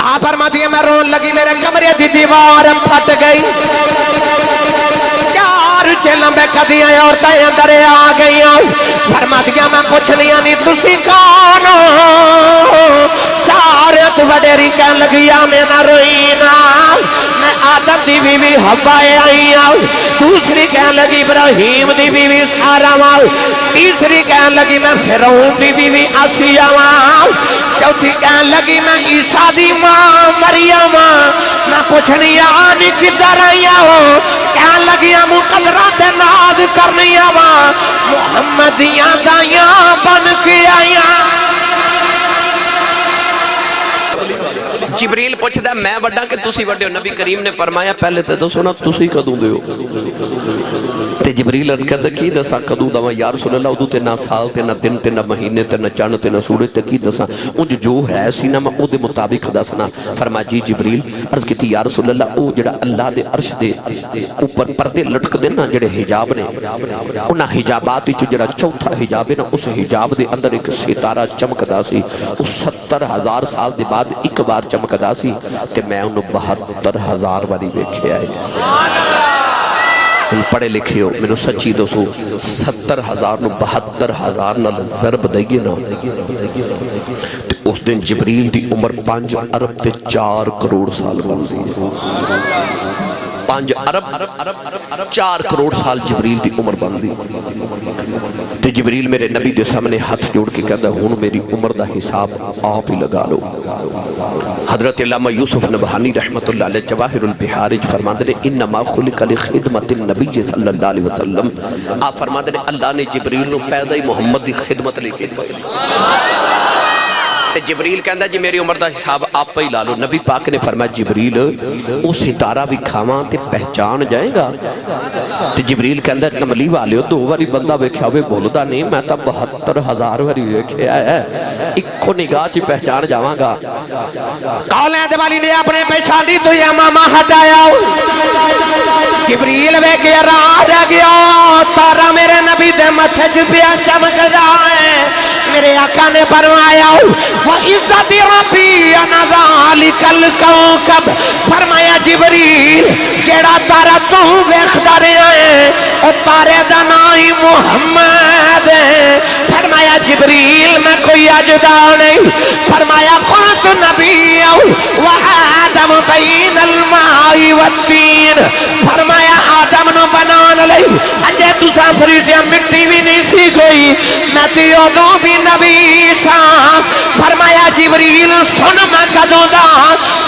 آپ فرماتی ہیں میں رون لگی میرے کمرے دی دیوار پھٹ گئی لمبے قدیاں عورتیں اندر آ گئی فرماتی ہیں میں کچھ نہیں تسی کون سارے تو وڈیری کہن لگیا میں نہ روئینا میں آدم دی بیوی حوا آئی دوسری کہن لگی ابراہیم دی بیوی سارا تیسری کہن لگی میں فرعون دی بیوی آسیہ چوتھی کہن لگی میں عیسیٰ دی ماں مریم میں کچھ نہیں آنی کدھر آئی کہن لگی مقدرات ناد کرنی آواں محمدیاں دائیاں بن کے آئیاں جبریل پوچھتا ہے میں وڈا کہ تسی وڈے ہو نبی کریم نے فرمایا پہلے تے دسو نا تسی کدوں دے ہو تے جبریل عرض کردا کی دسا کدوں دا یا رسول اللہ ادو تے نہ سال تے نہ دن تے نہ مہینے تے نہ چند تے نہ سورج تے کی دسا اونج جو ہے سی نا میں او دے مطابق دسنا فرمایا جی جبریل عرض کیتی یا رسول اللہ او جڑا اللہ دے عرش دے اوپر پردے لٹک دے نا جڑے حجاب نے انہاں حجابات وچ جڑا چوتھا حجاب ہے نا اس حجاب دے اندر ایک ستارہ چمکدا سی او 70,000 سال دے بعد ایک بار چمکدا سی تے میں انہوں 72,000 واری ویکھے آئے پڑھے لکھے ہو میں نے سچی دوسو 70,000 نو 72,000 نال ضرب دئیے نا اس دن جبریل دی عمر 5 ارب تے 4 کروڑ سال بن دی 5 ارب 4 کروڑ سال جبریل دی عمر بن دی تے جبریل میرے نبی دے سامنے ہاتھ جوڑ کے کہتا ہون میری عمر دا حساب آپ ہی لگا لو حضرت علامہ یوسف نبہانی رحمت اللہ علیہ جواہر البحارج فرماتے ہیں انما خلق لخدمت النبی صلی اللہ علیہ وسلم آپ فرماتے ہیں اللہ نے جبریل نو پیدا ہی محمد دی خدمت لے کے تے جبریل کہندا جی میری عمر دا حساب آپ پہ ہی لا لو نبی پاک نے فرمایا جبریل او ستارہ بھی کھاواں تے پہچان جائے گا تے جبریل کہندا کملی والے ہو 2 واری بندہ ویکھیا ہوئے بھولدا نہیں میں تا 72,000 واری ویکھیا ہے اکو نگاہ چ پہچان جاواں گا کالے دے والی نے اپنے پیشانی تو امامہ ہٹایا جبریل ویکھے راہ گیا تارا میرے نبی دے متھے چ پیا چمک رہا ہے میرے آقا نے فرمایا وَعِزَّتِ رَبِّي أَنَا ذَلِكَ الْكَوْكَبْ فرمایا جبریل جیڑا تارا تو ویکھدا رہیا ہے او تارے دا نائی محمد ہے فرمایا جبریل میں کوئی اجدا نہیں فرمایا قُلْتُ نَبِيًّا وَآدَمُ بَيْنَ الْمَاءِ وَالطِّينِ فرمایا آدم نو بنان لئی اجے تساں فریضیاں مٹی بھی نہیں سی کوئی میں تیو دو بھی نبی شاہ فرمایا جبریل سن میں کدوں دا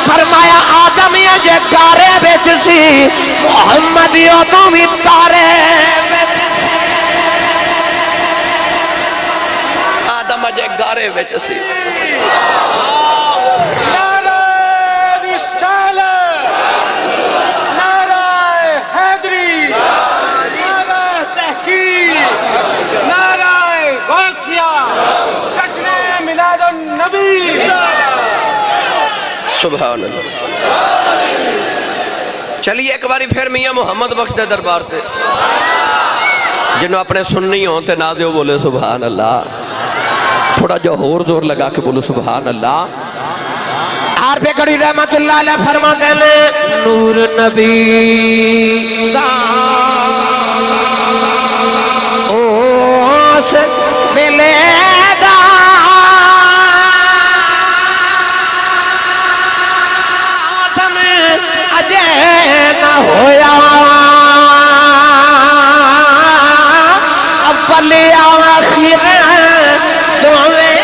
فرمایا آدم یہ جے گارے بیچ سی محمد یہ تو بھی تارے آدم جے گارے بیچ سی سبحان اللہ چلیے ایک باری پھر میاں محمد بخش دے دربار تے جنہوں اپنے سننی ہوں تے نازے ہو بولے سبحان اللہ تھوڑا جو اور زور لگا کے بولے سبحان اللہ عارف کڑی رحمت اللہ علیہ فرماتے ہیں نور نبی دا اوس ملے ہویا اول آخر دویں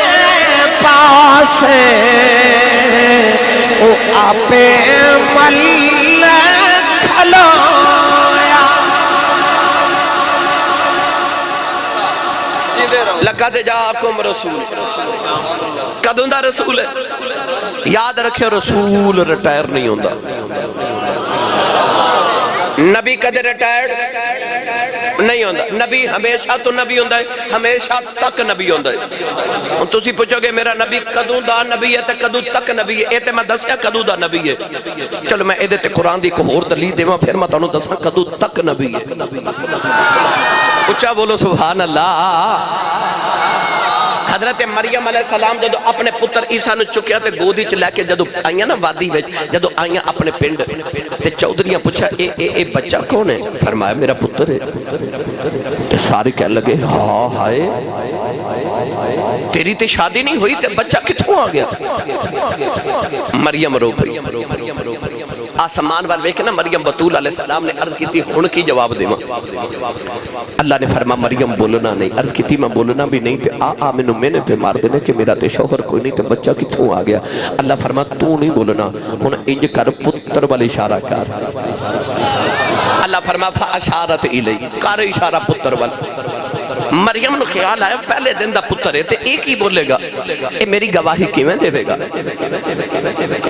پاس او آپے مل کھلویا لگا دے جا آکم رسول کدوں دا رسول ہے یاد رکھے رسول ریٹائر نہیں ہوندہ نبی کدے ریٹائرڈ نہیں ہوندہ نبی ہمیشہ تو نبی ہوندہ ہے ہمیشہ تک نبی ہوندہ ہے تو اسی پوچھو گے میرا نبی کدوں دا نبی ہے تے کدوں تک نبی ہے ایتے میں دسیا کدوں دا نبی ہے چلو میں ایدے تے قرآن دی کو اور دلیل دے میں پھر میں تانوں دسا کدوں تک نبی ہے اچھا بولو سبحان اللہ حضرت مریم علیہ السلام جدو اپنے پتر عیسیٰ نو چکیا تے گودی چ لے کے جدو آئیاں نا وادی وچ جدو آئیاں اپنے پنڈ تے چودھریاں پوچھا اے بچہ کون ہے؟ فرمایا میرا پتر ہے۔ تے سارے کہنے لگے ہاں ہائے تیری تے شادی نہیں ہوئی تے بچہ کتھوں آ گیا؟ مریم رو پئی آسمان وال ویکھ نا مریم بطول علیہ السلام نے عرض کی تھی ہن کی جواب دیواں؟ اللہ نے فرمایا مریم بولنا نہیں، عرض کی تھی میں بولنا بھی نہیں تے مینوں مینے پہ مار دینے کہ میرا تے شوہر کوئی نہیں تے بچہ کتھوں آ گیا؟ اللہ فرمایا تو نہیں بولنا، ہن انج کر پتر والا اشارہ کر۔ اللہ فرمایا فاشارت الی، کر اشارہ پتر والا۔ مریم نو خیال آیا پہلے دن دا پتر ہے تے ایک ہی بولے گا، اے میری گواہی کیویں دے گا؟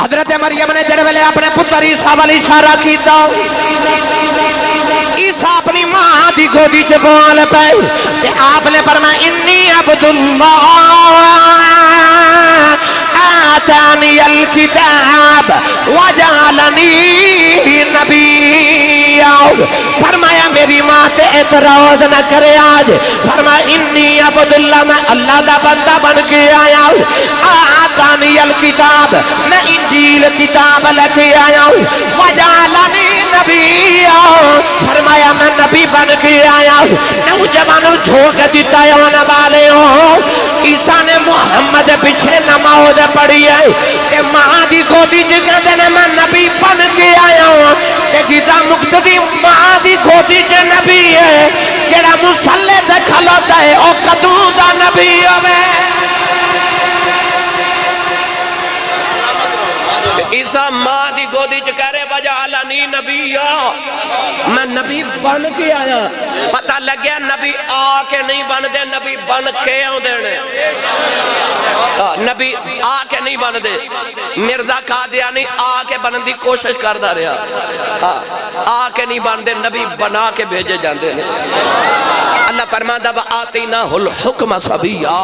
حضرت مریم نے جڑ ویلے اپنے پتر عیسیٰ والی اشارہ کیتا، عیسیٰ اپنی ماں دی گودی چ بول پے تے آپ نے فرمایا انی عبداللہ آتانی الکتاب وجعلنی نبیا۔ فرمایا میری ماں تے اعتراض نہ کرے آج، فرمایا انی عبداللہ میں اللہ دا بندہ بن کے آیا ہوں، آتانی الکتاب میں انجیل کتاب لے کے آیا ہوں، وجعلنی نبیا فرمایا میں نبی بن کے آیا ہوں۔ نوجوانوں جھوک دیتا ہے ہونے والے ہوں، عیسیٰ نے محمد پیچھے نماز پڑھی ہے کہ ماں دی گودی جگہ دینے میں نبی بن کے آیا ہوں کہ جیتا مقتدی ماں دی گودی جے نبی ہے جیڑا مسلح سے کھلوتا ہے او قدوں دا نبی ہوئے۔ عیسیٰ ماں دی گودی چ کرے وجعلنی نبیا، میں نبی بن کے آیا۔ پتہ لگیا نبی آ کے نہیں بن دے، نبی بن کے آن دینے۔ نبی آ کے نہیں بن دے، مرزا قادیانی آ کے بنن دی کوشش کردا رہا، آ کے نہیں بن دے، نبی بنا کے بھیجے جاندے نے۔ اللہ فرماتا وآتیناہ الحکم صبیا،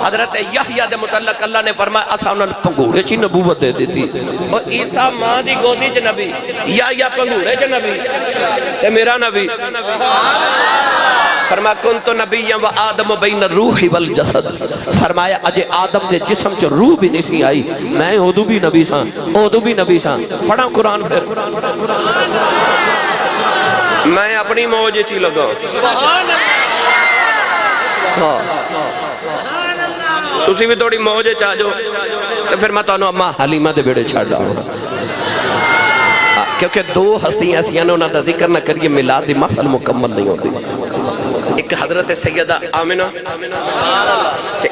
حضرت یحییٰ دے متعلق اللہ نے فرمایا اساں انہاں پنگوڑے چی نبوت دے دیتی، اور عیسیٰ ماں دی گودی چ نبی، یحییٰ پنگوڑے چ نبی تے میرا نبی۔ فرمایا کنت نبیاں و آدم بین الروح والجسد، فرمایا اجے آدم دے جسم چ روح بھی نہیں سی آئی، میں ادو بھی نبی ساں ادو بھی نبی ساں۔ پڑھا قرآن پھر میں اپنی موج چی لگا، تسی بھی تھوڑی موج چاہ جو تو پھر میں تانوں اما حلیمہ دے بیڑے چھاڑ رہا ہوں، کیونکہ دو ہستی ایسی ہیں انہوں نے ذکر نہ کریے میلاد دی محفل مکمل نہیں ہوتی۔ ایک حضرت سیدہ آمنہ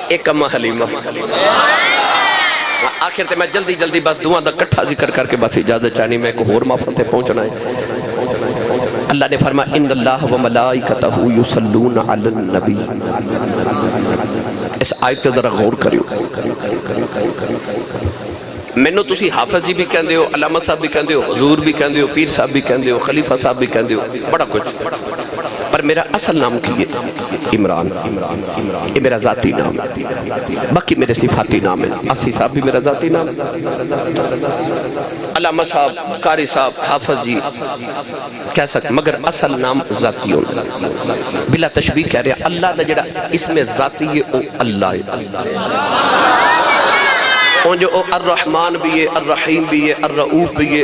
ایک اما حلیمہ۔ آخر تے میں جلدی جلدی بس دعا دا کٹھا ذکر کر کے بس اجازت چاہنی میں ایک اور محفل تے پہنچنا ہے۔ اللہ نے فرمایا ان اللہ و ملائکتہ یصلون علی النبی، اس آیت تے ذرا غور کریو۔ مینوں تسی حافظ جی بھی کہندے ہو، علامہ صاحب بھی کہندے ہو، حضور بھی کہندے ہو، پیر صاحب بھی کہندے ہو، خلیفہ صاحب بھی کہندے ہو، بڑا کچھ، پر میرا اصل نام کی ہے عمران، یہ میرا ذاتی نام ہے، باقی میرے صفاتی نام ہے۔ آسی صاحب بھی میرا ذاتی نام ہے، علامہ صاحب، قاری صاحب، حافظ جی کہہ سکتے، مگر اصل نام ذاتی ہونا بلا تشبیہ کہہ رہے ہیں۔ اللہ دا جڑا اسم ذاتی ہے او اللہ ہے، اون جو الرحمن بھی ہے، الرحیم بھی ہے، الرؤوف بھی ہے،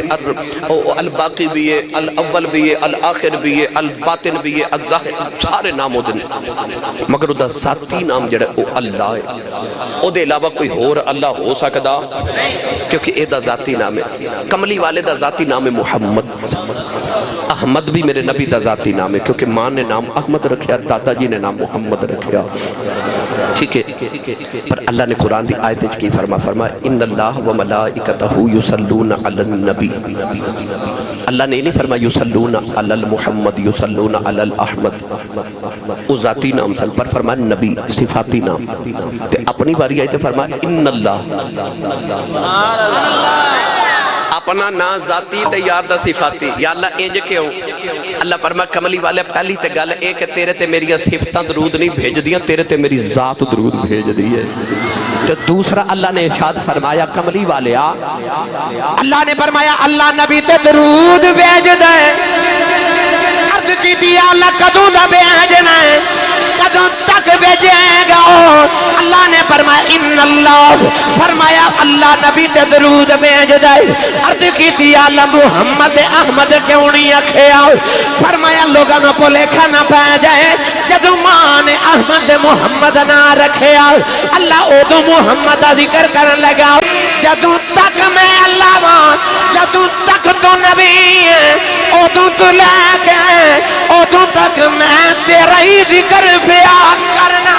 الباقی بھی ہے، الاول بھی ہے، الآخر بھی ہے، الباطن بھی ہے، الظاہر، سارے نام دن، مگر دا ذاتی نام جڑا او اللہ ہے۔ او دے علاوہ کوئی اور اللہ ہو سکدا کیونکہ اے دا ذاتی نام ہے۔ کملی والے دا ذاتی نام ہے محمد، احمد بھی میرے نبی دا ذاتی نام ہے کیونکہ ماں نے نام احمد رکھیا، دادا جی نے نام محمد رکھیا، ٹھیک ہے۔ پر اللہ نے قرآن دی آیت وچ کی فرمایا ان اللہ و ملائکتہ یصلون علی النبی، اللہ نے نہیں فرمایا یصلون علی المحمد، یصلون علی الاحمد، او ذاتی نام سن، پر فرمایا نبی صفاتی نام، تے اپنی باری آئی تے فرمایا ان اللہ، اپنا نا ذاتی تے یار دا صفاتی، یا اللہ انج کیوں؟ اللہ فرمایا کملی والے پہلی تے گل اے کہ تیرے تے میری صفتاں درود نہیں بھیج دیاں، تیرے تے میری ذات درود بھیج دی ہے۔ تو دوسرا اللہ نے ارشاد فرمایا کملی والے اللہ نے فرمایا اللہ نبی تے درود بھیج دے، عرض کی دیا اللہ کدوں دا بھیجنا ہے، کدوں تک بھیجے گا، اللہ نے فرمایا ان اللہ فرمایا اللہ نبی تے درود بھیج دے عرض کی دیا محمد احمد کیوں نہیں آکھیا فرمایا لوگوں کو بھلیکھا نہ پے جائے جدو ماں نے احمد محمد نہ رکھیا اللہ ادو محمد دا ذکر کرن لگا جدو تک میں اللہ ماں جدو تک تو نبی ہے ادو تو لے کے ادو تک میں تیرا ہی ذکر پیا کرنا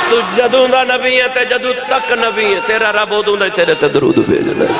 تو جدوں دا نبی ہے تے جدوں تک نبی ہے تیرا رب ادوں دا تیرے تے درود بھیجدا ہے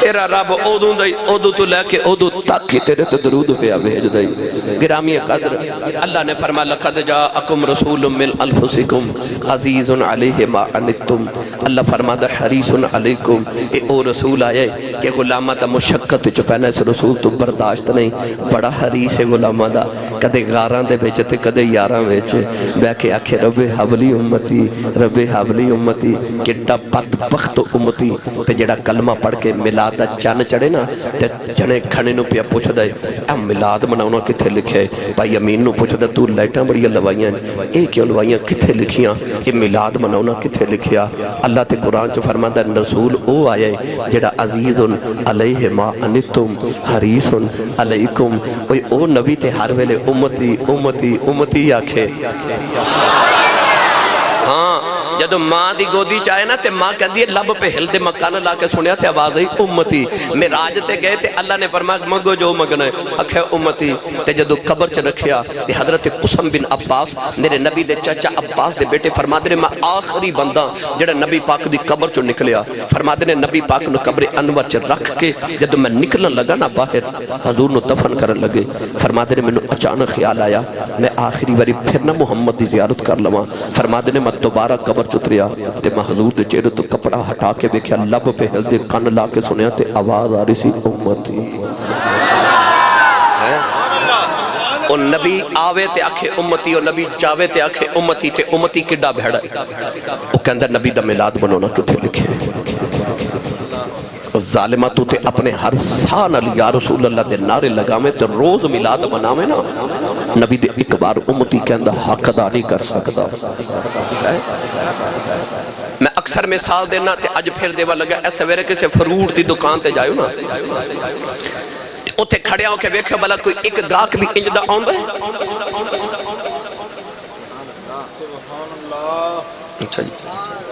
تیرا رب ادوں دا ادوں تو لے کے ادوں تک تیرے تے درود پیا بھیجدا ہے گرامی قدر اللہ نے فرمایا لقد جاءکم رسول من انفسکم عزیز علیہ ما عنتم اللہ فرماتا حریص علیکم اے او رسول آئے کہ غلامہ دا مشقت وچ پینا اس رسول تو برداشت نہیں بڑا حریص ہے غلامہ دا کدے غاراں دے وچ تے کدے یاراں وچ بیٹھ کے آکھے رب حبلی امتی رب حبلی امتی کڈا بدبخت امتی تے جڑا کلمہ پڑھ کے میلاد دا چن چڑھے نا تے جنے کھنے نو پیا پوچھدا ہے اے میلاد مناونا کتھے لکھیا ہے بھائی امین نو پوچھدا تو لائٹاں بڑی لوائیاں اے کیوں لوائیاں کتھے لکھیاں اے میلاد مناونا کتھے لکھیا اللہ تے قرآن چ فرماتا ہے رسول او آیا ہے جڑا عزیز علیہ ما عنتم حریص علیکم او نبی تے ہر ویلے امتی امتی امتی آکھے ہاں جدو ماں دی گودی چاہے نا تے ماں کہندی ہے لب پہ ہل دے مکان لا کے سنیا تے آواز آئی امتی معراج تے گئے تے اللہ نے فرمایا منگو جو منگنا ہے اکھے امتی تے جدو قبر چ رکھیا تے حضرت قسم بن عباس میرے نبی دے چچا عباس دے بیٹے فرما دے میں آخری بندہ جڑا نبی پاک دی قبر چ نکلیا فرما دے نبی پاک نو قبر انور چ رکھ کے جدو میں نکلن لگا نا باہر حضور نو دفن کرن لگے فرما دے مینوں اچانک خیال آیا میں آخری باری پھر نہ محمد دی زیارت کر لواں فرما دے میں دوبارہ قبر اتریا تے میں حضور دے چہرے تو کپڑا ہٹا کے دیکھیا لب پہ ہل دے کان لا کے سنیا تے آواز آ رہی سی امتی او نبی آوے تے آکھے امتی او نبی جاوے تے آکھے امتی تے امتی کڈا بھیڑا او کہندہ نبی دا میلاد بنونا کتھے لکھے ظالمہ تو تے اپنے ہر سان علی یا رسول اللہ دے نعرے لگامے تے روز میلاد بناوے نا نبی دے ایک بار امتی کہندہ حق ادا نہیں کر سکتا میں اکثر مثال دینا تے اج پھر دیوا لگا ایسے ویرے کسے فروٹ دی دکان تے جائیو نا اتھے کھڑے ہو کے ویکھے بلا کوئی ایک گاہک بھی انج دا آندا ہے اچھا جی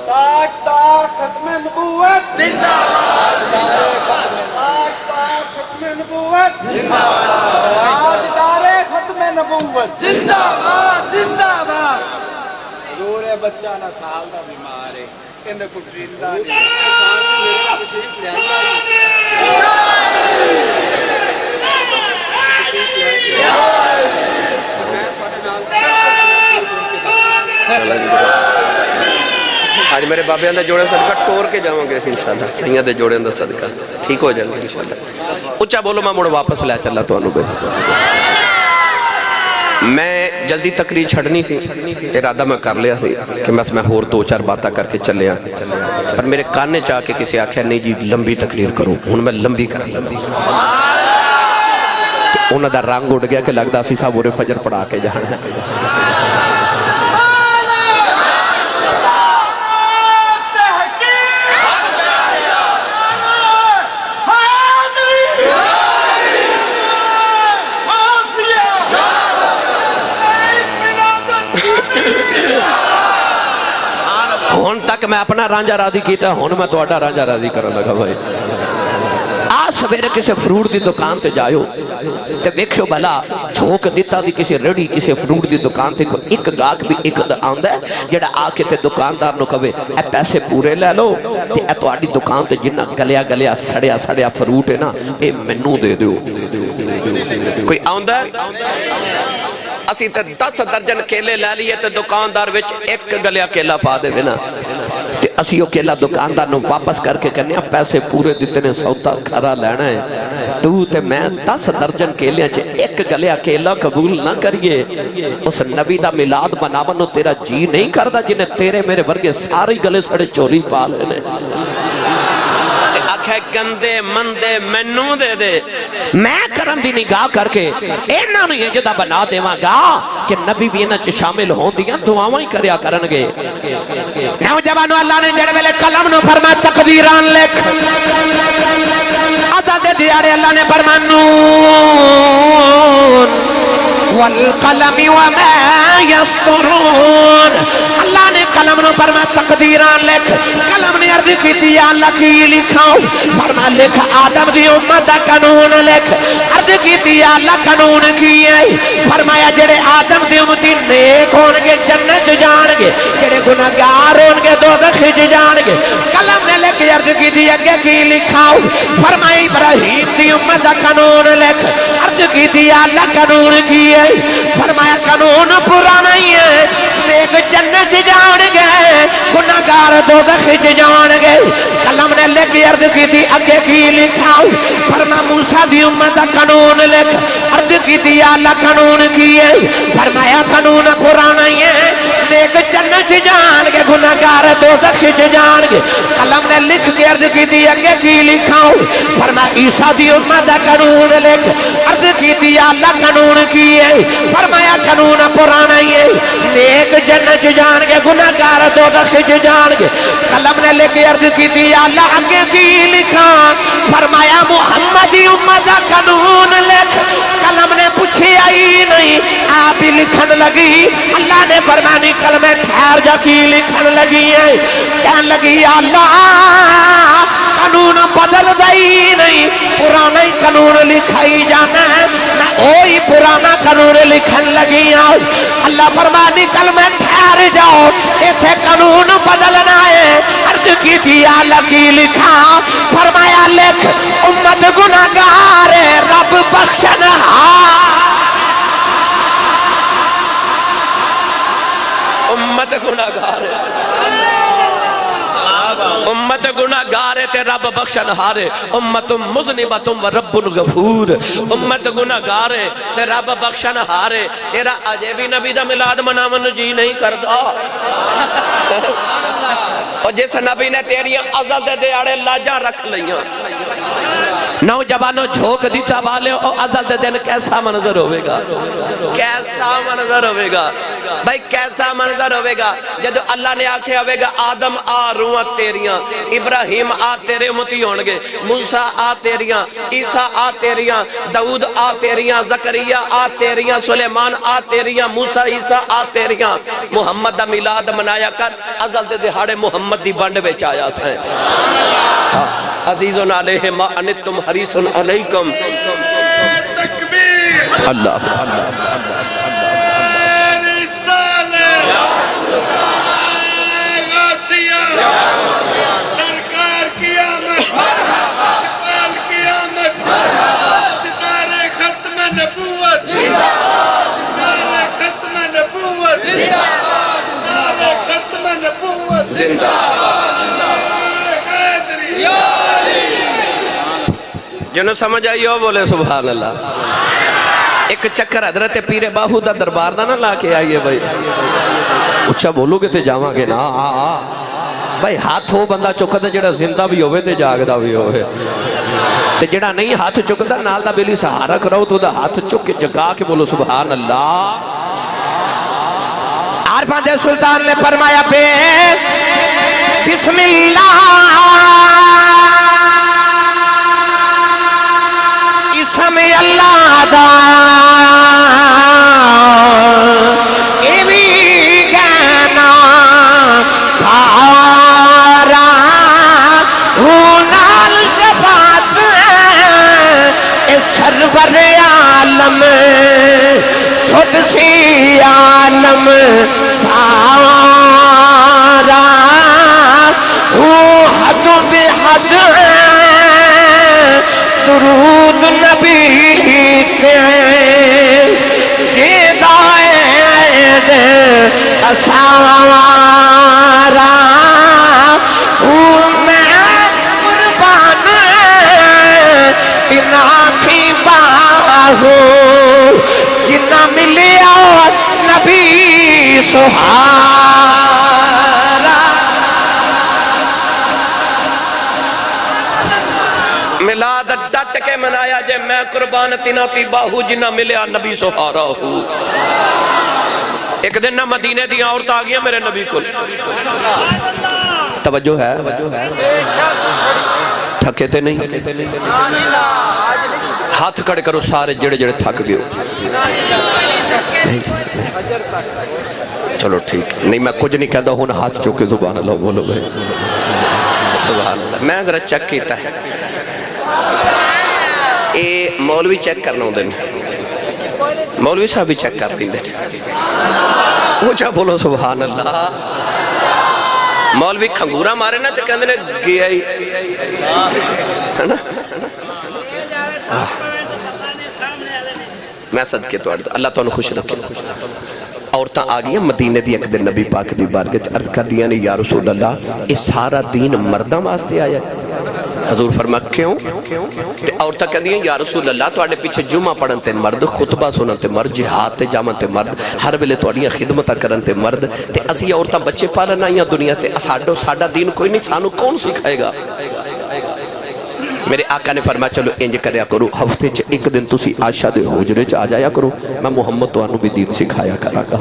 تاجدار ختم نبوت زندہ باد تاجدار ختم نبوت زندہ باد تاجدار ختم نبوت زندہ باد زندہ باد حضور بچہ نہ سال دا بیمار ہے انہیں کو زندہ نہیں تشریف لے آج میرے بابے اندر جوڑے صدقہ ٹور کے جاؤں گے انشاءاللہ سیاں دے جوڑے اندر صدقہ ٹھیک ہو جائے انشاءاللہ اچھا بولو میں مڑ واپس لے چلا تو انو بے میں جلدی تقریر چھڑنی سی ارادہ میں کر لیا سی کہ بس میں اور دو چار باتیں کر کے چلے ہیں پر میرے کانے چاہ کے کسی آکھیا نہیں جی لمبی تقریر کروں ہن میں لمبی کر لمبی انہوں دا رنگ اٹھ گیا کہ لگتا سی صاحب اور فجر پڑھا کے جانا ہون تک میں اپنا رانجا راضی کیتا ہون میں تو اڈا رانجا راضی کرنے لگا بھائی آج سویرے کسی فروٹ دی دکان تے جائیو تے دیکھو بھلا چھوک دیتا دی کسی ریڑی کسی فروٹ دی دکان تے ایک گاہک بھی ایک آندا ہے جڑا آ کے تے دکاندار نو کہے اے پیسے پورے لے لو تے اے تہاڈی دکان تے جنہ گلیا گلیا سڑیا سڑیا فروٹ ہے نا اے مینوں دے دیو کوئی آندا ہے اسی تے 10 درجن کیلے لے لیے تے دکاندار وچ ایک گلیا کیلا پا دے نا تے اسی او کیلا دکاندار نو واپس کر کے کہنے پیسے پورے دیتے نے سودا کھرا لینا ہے تو تے میں 10 درجن کیلیاں چ ایک گلیا کیلا قبول نہ کریے اس نبی دا میلاد مناونوں تیرا جی نہیں کردا جنہیں تیرے میرے ورگے سارے گلے سڑے چوری پا لینے آکھے گندے مندے مینوں دے دے میں کرم دی نگاہ کر کے انہاں نوں یہ جدا بنا دیواں گا کہ نبی بھی انہاں چ شامل ہون دیاں دعاواں ہی کریا کرن گے نوجوانوں اللہ نے جڑے ویلے قلم نو فرمایا تقدیران لکھ عدد دیارے اللہ نے فرمایا نون والقلم وما یسطرون اللہ نے قلم نو فرمایا تقدیران لکھ قلم نے عرض کی تھی یا اللہ کی لکھاؤ فرمایا لکھ آدم دی امت دا قانون لکھ عرض کی تھی یا اللہ قانون کی ہے فرمایا جڑے آدم دی امتی نیک ہون گے جنت جان گے جڑے گناہگار ہون گے دوزخ جان گے قلم نے لکھ عرض کی تھی اگے کی لکھاؤ فرمایا ابراہیم دی امت دا قانون لکھ عرض کی تھی یا اللہ قانون کی ہے فرمایا قانون پرانا ہی ہے نیک جنت جان گے گناہگار دوزخ جان گے قلم نے لکھ عرض کی تھی اگے کی لکھاؤ فرمایا موسیٰ دی امت دا قانون لکھ عرض کی تھی یا اللہ قانون کی ہے فرمایا قانون پرانا ہی ہے نیک جنت جان گے گناہگار دوزخ جان گے قلم نے لکھ کے عرض کی تھی اگے کی لکھاؤ فرمایا عیسیٰ دی امت دا قانون لکھ عرض کی تھی یا اللہ قانون کی ہے فرمایا قانون پرانا ہی ہے نیک جنت جان گے گناہگار دوزخ جان گے قلم نے لکھ کے عرض کی تھی یا اللہ اگے کی لکھا فرمایا محمدی امت دا قانون لکھ قلم نے پوچھی آئی نہیں آپ ہی لکھن لگی اللہ نے فرمانی قلم ٹھہر جا کی لکھن لگی ہے کہن لگی یا اللہ قانون بدل دائی نہیں پرانا ہی قانون لکھائی جانا ہے میں اوہی پرانا قانون لکھن لگی ہوں اللہ فرمانی قلم ٹھہر جاؤ ایتھے قانون بدلنا ہے عرض کی تھی یا اللہ کی لکھا فرمایا لکھ امت گناہگار رب بخشنہار امت گناہگار ہے امت گناہگار ہے تے رب بخشنہار ہے امت مذنبۃ و رب غفور امت گناہگار ہے تے رب بخشنہار ہے تیرا اجے بھی نبی دا میلاد مناون جی نہیں کردا اور جس نبی نے تیری ازل دے دیاڑے لاجاں رکھ لیاں نوجوانوں جھوک دیتا والے او ازل دے دن کیسا منظر ہوئے گا کیسا منظر ہوئے گا بھائی کیسا منظر ہوئے گا جدو اللہ نے آکھے ہوئے گا آدم آ روح تیریاں ابراہیم آ تیرے امتی ہونگے موسیٰ آ تیریاں عیسیٰ آ تیریاں داؤد آ تیریاں زکریا آ تیریاں سلیمان آ تیریاں موسیٰ عیسیٰ آ تیریاں محمد دا میلاد منایا کر ازل دے دہاڑے محمد دی بانڈ بے چایا سائیں عزیزن علیہ ما انتم حریصن علیکم اللہ سرکار کی آمد اقبال کی آمد ستارے ختم نبوت ستارے ختم نبوت ستارے ختم نبوت زندہ جنہوں سمجھ آئی ہو بولے سبحان اللہ ایک چکر حضرت پیر باہو دا دربار دا نہ لا کے آئیے بھائی اچھا بولو گے تے جاواں گے نا بھائی ہاتھ ہو بندہ چکا دا جڑا زندہ بھی ہوئے تے جاگ دا بھی ہوئے تے جڑا نہیں ہاتھ چکا دا نال دا بیلی سہارا کراؤ تو دا ہاتھ چک کے جگا کے بولو سبحان اللہ عارفان دے سلطان نے فرمایا پہ بسم اللہ اسم اللہ دا ایوی گانا بھارا ہونال شفاعت اے سرور عالم چھوٹ سی عالم سارا حد بحد درود نبی کے جدائد اسارا میں قربان ان آنکھی باہو جنہ ملیا نبی سہارا جے میں قربان تینا پی باہو جنہ ملیا نبی سہارا ہو ایک دن نہ مدینے دی عورت آ گیا میرے نبی کو توجہ ہے تھکے تے نہیں ہاتھ کڑ کرو سارے جڑے جڑے تھک گئے چلو ٹھیک نہیں میں کچھ نہیں کہتا ہوں ہاتھ چوکے سبحان اللہ بولو بھائی سبحان اللہ میں ذرا چیک کیتا ہے اے مولوی چیک کرنا ہوں دن مولوی صاحب بھی چیک کر دیں دے اونچا بولو سبحان اللہ مولوی کھنگورا مارے نا تے کہندے نے گیا ہی ہے نا میں صدقے تو اللہ تعالیٰ خوش رکھے عورتاں آ گئی مدینے دی ایک دن نبی پاک دی بارگاہ عرض کر دیا نے یا رسول اللہ یہ سارا دین مرداں واسطے آیا حضور فرما کیوں تے عورتاں کہہ دیا یا رسول اللہ تواڈے پیچھے جمعہ پڑھن تے مرد خطبہ سنن تے مرد جہاد تے جامن تے مرد ہر ویلے تواڈیاں خدمتاں کرن تے مرد تے اسی عورتاں بچے پالن آئیاں دنیا تے ساڈا دین کوئی نہیں سانو کون سکھائے گا میرے آقا نے فرمایا چلو انج کریا کرو ہفتے چ ایک دن تسی عائشہ دے حجرے چ آ جایا کرو میں محمد تانوں بھی دین سکھایا کرا گا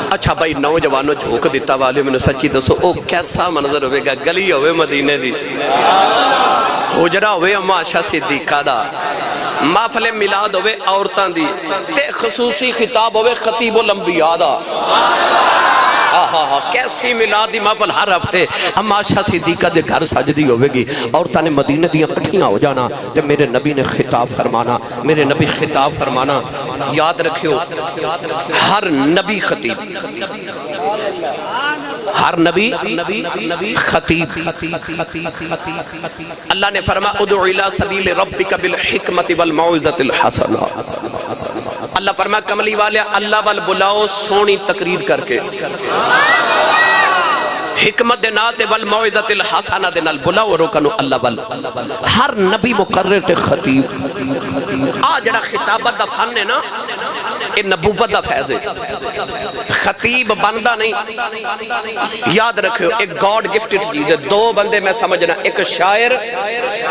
اچھا بھائی نوجوانوں جھوک دیتا والے میں نے سچی دسو او کیسا منظر ہوئے گا گلی ہوئے مدینے دی حجرہ ہوئے اما عائشہ صدیقہ دا محفل میلاد ہوئے عورتاں دی تے خصوصی خطاب ہوئے خطیب الانبیاء دا کیسی میلادی محفل ہر ہفتے اما عائشہ صدیقہ دے گھر سجدی ہوئے گی عورتاں نے مدینہ دیاں کٹھیاں ہو جانا تے میرے نبی نے خطاب فرمانا میرے نبی خطاب فرمانا یاد رکھیو ہر نبی خطیب ہر نبی خطیب اللہ نے فرما ادعو الی سبیل ربک بالحکمت والموعظۃ الحسنہ اللہ فرما کملی والے اللہ وال بلاؤ سونی تقریر کر کے حکمت دے نال تے والموعظۃ الحسنہ دے نال بلاؤ روکنو اللہ وال ہر نبی مقرر تے خطیب آ جڑا خطابت دا فن ہے نا یہ نبوت دا فیض ہے خطیب بندہ نہیں یاد رکھو ایک گاڈ گفٹڈ چیز ہے دو بندے میں سمجھنا ایک شاعر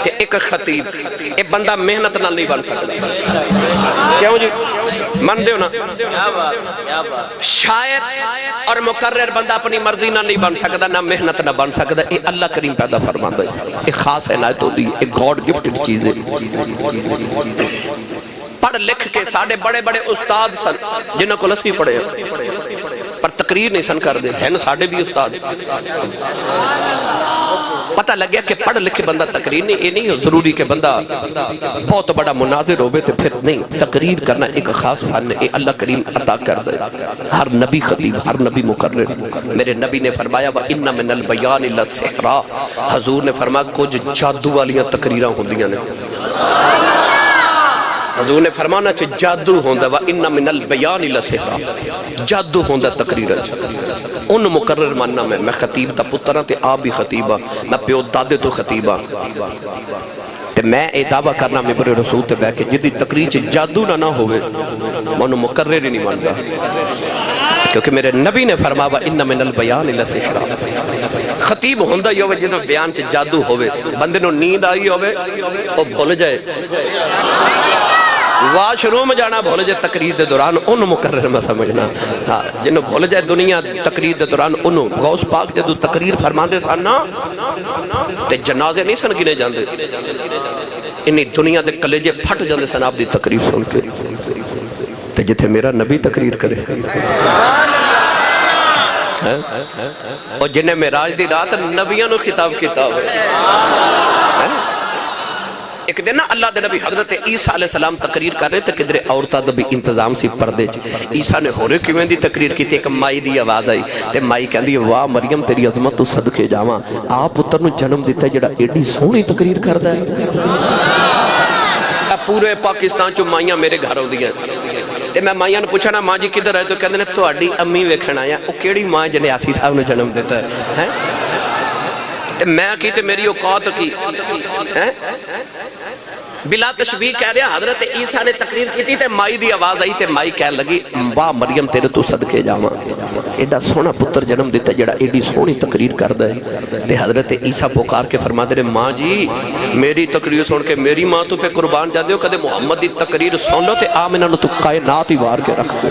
تے ایک خطیب ایک بندہ محنت نال نہیں بن سکتا کیوں جی من دے ہو نا شاعر اور مقرر بندہ اپنی مرضی نہ نہیں بن سکتا نہ محنت نہ بن سکتا یہ اللہ کریم پیدا فرماتا ہے ایک خاص عنایت ہوتی ہے ایک گاڈ گفٹڈ چیز ہے پڑھ لکھ کے ساڑھے بڑے بڑے استاد سن جنہوں کو لسی پڑھے پر تقریر نہیں سن کر دے ہیں ساڑھے بھی استاد پتہ لگ گیا کہ پڑھ لکھ کے بندہ تقریر نہیں یہ نہیں ضروری کہ بندہ بہت بڑا مناظر ہوئے تو پھر نہیں تقریر کرنا ایک خاص فن ہے اللہ کریم عطا کر دے ہر نبی خطیب ہر نبی مقرر میرے نبی نے فرمایا وَإِنَّ مِنَ الْبَيَانِ لَسِحْرًا حضور نے فرمایا کچھ جادو والیاں تقریراں ہوندیاں نے حضور نے فرمانا چھے جادو ہوندہ وَإِنَّ مِنَ الْبَيَانِ لَسِحْرًا جادو ہوندہ تقریر ان مقرر ماننا میں خطیب تا پترہ تے آپ بھی خطیبہ میں پیو دادے تو خطیبہ تے میں اے دعویٰ کرنا مبر رسول تے بے کہ جدی تقریر چھے جادو نہ ہوئے منو مقرر ہی نہیں مانتا کیونکہ میرے نبی نے فرمایا وَإِنَّ مِنَ الْبَيَانِ لَسِحْرًا خطیب ہوندہ یہ ہوئے جدو بیان چھے جادو ہوئے بندے نو نیند آئی ہوئے وہ بھول جائے واش روم جانا بھول جائے تقریر دے دوران ان مقرر میں سمجھنا جنہوں بھول جائے دنیا تقریر دے دوران انہوں غوث پاک جدو تقریر فرما دے سانا تے جنازے نہیں سن گنے جاندے انہی دنیا دے کلیجے پھٹ جاندے سن آپ دی تقریر سن کے تے جتھے میرا نبی تقریر کرے اور جنہیں معراج دی رات نبیوں نے خطاب کتاب ہے ایک دن اللہ دے نبی حضرت عیسیٰ علیہ السلام تقریر کر رہے تھے کدھر عورتہ دا بھی انتظام سی پردے عیسیٰ نے ہو رہے کیوں دی تقریر کی تھی ایک مائی دی آواز آئی تے مائی کہن دی واہ مریم تیری عظمت تو صدقے جاواں آپ پتر نو جنم دیتا ہے جڑا ایڈی سونی تقریر کر دا ہے پورے پاکستان چو مائیاں میرے گھر ہوں دیا تے میں مائیاں نے پوچھا نا ماں جی کدھر ہے تو کہتے ہیں تو اڈی امی ویکھن آیا او کیڑی ماں جنے آسی صاحب نے جنم دیتا ہے تے میں کی تے میری اوقات کی بلا تشبیہ کہہ رہے ہیں حضرت عیسیٰ نے تقریر کی تھی تے مائی دی آواز آئی تے مائی کہہ لگی واہ مریم تیرے تو صدقے جاواں ایڈا سونا پتر جنم دیتا جڑا ایڈی سونی تقریر کردا ہے تے حضرت عیسیٰ پکار کے فرما دے ماں جی میری تقریر سن کے میری ماں تو پہ قربان جاندے ہو کدے محمد دی تقریر سن لو تے آمنہ نو تو کائنات ہی وار کے رکھ دے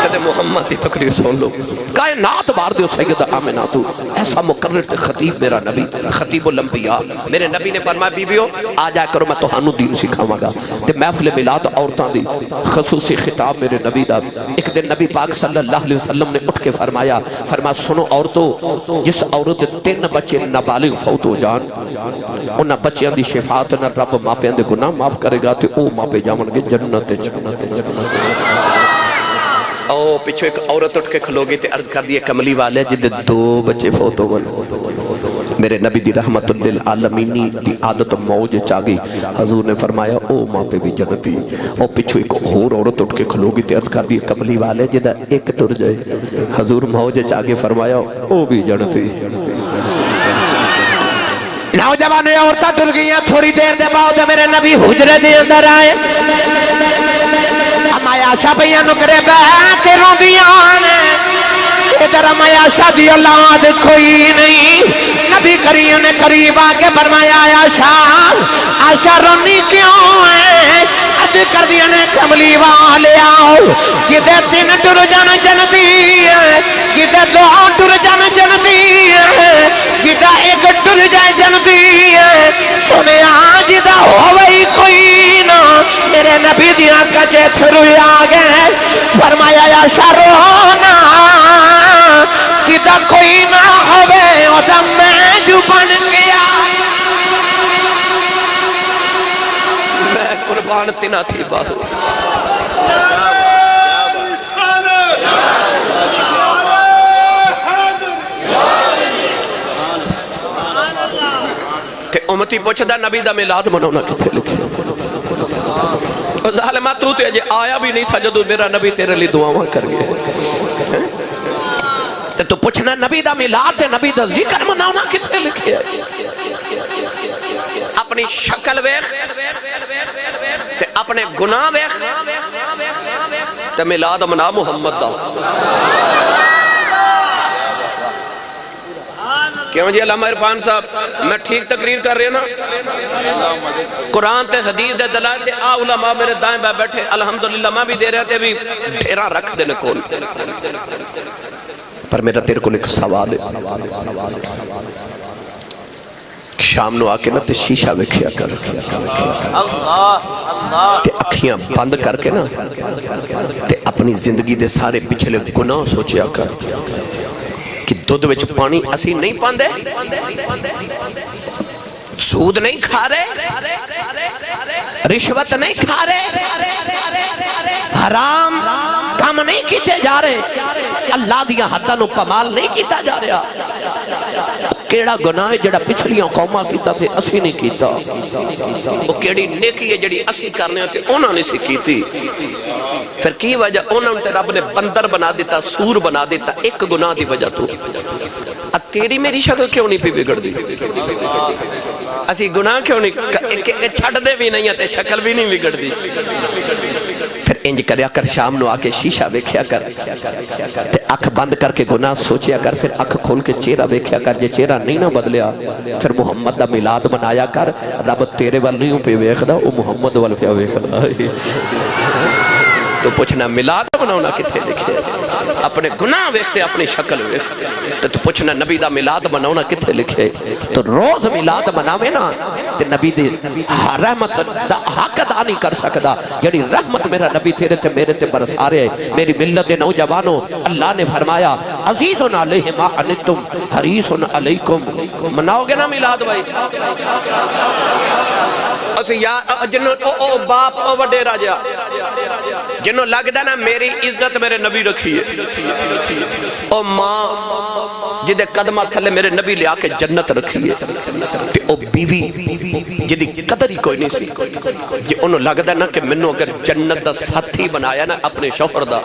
کدے محمد دی تقریر سن لو کائنات وار دے سیدہ آمنہ تو ایسا مقرر تے خطیب میرا نبی خطیب الانبیاء میرے نبی نے فرمایا بیویو آ جا کرو میں توہانو دین سکھاواں گا تے محفل میلاد عورتاں دی خصوصی خطاب میرے نبی دا ایک دن نبی پاک صلی اللہ علیہ وسلم نے اٹھ کے فرمایا سنو عورتوں جس عورت 3 بچے نابالغ فوت ہو جان انہاں بچیاں دی شفاعت نہ رب ماپیاں دے گناہ معاف کرے گا تے او ماپے جاون گے جنت او پیچھو ایک عورت اٹھ کے کھلو گئی تے عرض کر دیے کملی والے جدے 2 بچے فوت ہو گئے میرے نبی دی رحمت للعالمینی دی عادت موج چاگئی حضور نے فرمایا او ماں پہ بھی جنتی او پچھو ایک اور عورت اٹھ کے کھلوگی تے عرض کر دی کملی والے جدہ ایک ٹر جائے حضور موج چاگئی فرمایا او بھی جنتی نوجوانوں عورتاں ٹر گئیاں تھوڑی دیر دے بعد میرے نبی حجرے دے اندر آئے عائشہ بھیا نکرے بیٹھ روندیاں نے ادھر عائشہ دی اولاد کوئی نہیں نبی کریم نے قریب آ کے فرمایا عائشہ رونی کیوں ہے عرض کر دیا نے کملی والے آؤ کدے 3 ٹر جان جنتی ہے کدے 2 ٹر جان جنتی ہے کدے 1 ٹر جائے جنتی ہے سنے آج دا ہوئی کوئی نہ میرے نبی دیا کچے تھرو آگئے فرمایا عائشہ رونا کدہ کوئی نہ ہوئے ادھم میں جو بن گیا میں قربان تینا تھی باہو کہ امتی پوچھتا نبی دا میلاد منونا کتے لکھے ظالمہ تو تے جے آیا بھی نہیں سجدو میرا نبی تیرے لی دعاواں کر گئے تو پوچھنا نبی دا میلاد تے نبی دا ذکر مناونا کتے لکھے اپنی شکل ویخ تے اپنے گناہ ویخ تے میلاد منا محمد دا کیوں جی علامہ عرفان صاحب میں ٹھیک تقریر کر رہے ہیں نا قرآن تے حدیث دے دلائل تے علماء میرے دائیں بے بیٹھے الحمدللہ میں بھی دے رہے تے بھی ڈھیرا رکھ دینے کول پر میرا تیرے کو ایک سوال ہے شام نو آکے نا تے شیشہ وکھیا کر تے اکھیاں بند کر کے نا تے اپنی زندگی دے سارے پچھلے گناہ سوچیا کر کہ دودھ وچ پانی اسی نہیں پاندے سود نہیں کھا رہے رشوت نہیں کھا رہے حرام کام نہیں کیتے جا رہے اللہ دیا حداں نو پامال نہیں کیتا جا رہا کیڑا گناہ ہے جڑا پچھلیاں قوماں کیتا تھے اسی نہیں کیتا وہ کیڑی نیکی ہے جڑی اسی کرنے تھے انہوں نے سی کیتی پھر کی وجہ انہوں نے رب نے بندر بنا دیتا سور بنا دیتا ایک گناہ دی وجہ تو تیری میری شکل کیوں نہیں پی بگڑ دی اسی گناہ کیوں نہیں چھڑ دے بھی نہیں ہے شکل بھی نہیں بگڑ دی پھر انج کریا کر شام نو آکے شیشہ ویکھیا کر تے اکھ بند کر کے گناہ سوچیا کر پھر اکھ کھول کے چہرہ ویکھیا کر جے چہرہ نہیں نہ بدلیا پھر محمد دا میلاد منایا کر رب تیرے وال نہیں پہ ویکھدا او محمد وال پہ ویکھدا تو پوچھنا میلاد مناونا کتھے لکھے اپنے گناہ ویکھتے اپنی شکل ویکھتے تو پوچھنا نبی دا میلاد مناونا کتھے لکھے تو روز میلاد مناوے نا تے نبی دے رحمت دا حق ادا نہیں کر سکدا یعنی رحمت میرا نبی تیرے تے میرے تے برس آ رہے میری ملت نوجوانوں اللہ نے فرمایا عزیزن علیہ ما عنتم حریصن علیکم مناؤ گے نا میلاد بھائی اسی یا جنہوں او باپ او وڈے راجہ جنہوں لگ دا نا میری عزت میرے نبی رکھی ہے او ماں جدے قدمہ تھلے میرے نبی لے آکے جنت رکھی ہے تے او بیوی جدی قدر ہی کوئی نہیں سی جی انہوں لگتا ہے نا کہ منو اگر جنت دا ساتھی بنایا نا اپنے شوہر دا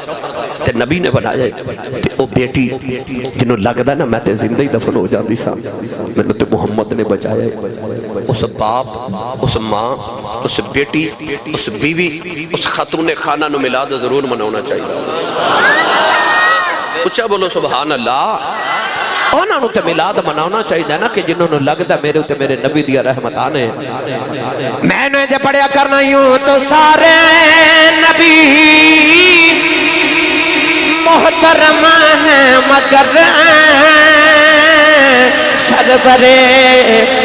تے نبی نے بنایا ہے تے او بیٹی جنہوں لگتا ہے نا میں تے زندہ ہی دفن ہو جاندی سا منو تے محمد نے بچایا ہے اس باپ اس ماں اس بیٹی اس بیوی اس خاتون خانہ نو میلاد ضرور مناونا چاہیے اچھا بولو سبحان اللہ انہوں تے میلاد مناونا چاہیے نا کہ جنہوں نے لگتا میرے تے میرے نبی دیا رحمت آنے میں نے جے پڑھیا کرنا یوں تو سارے نبی محترم ہیں مگر سرور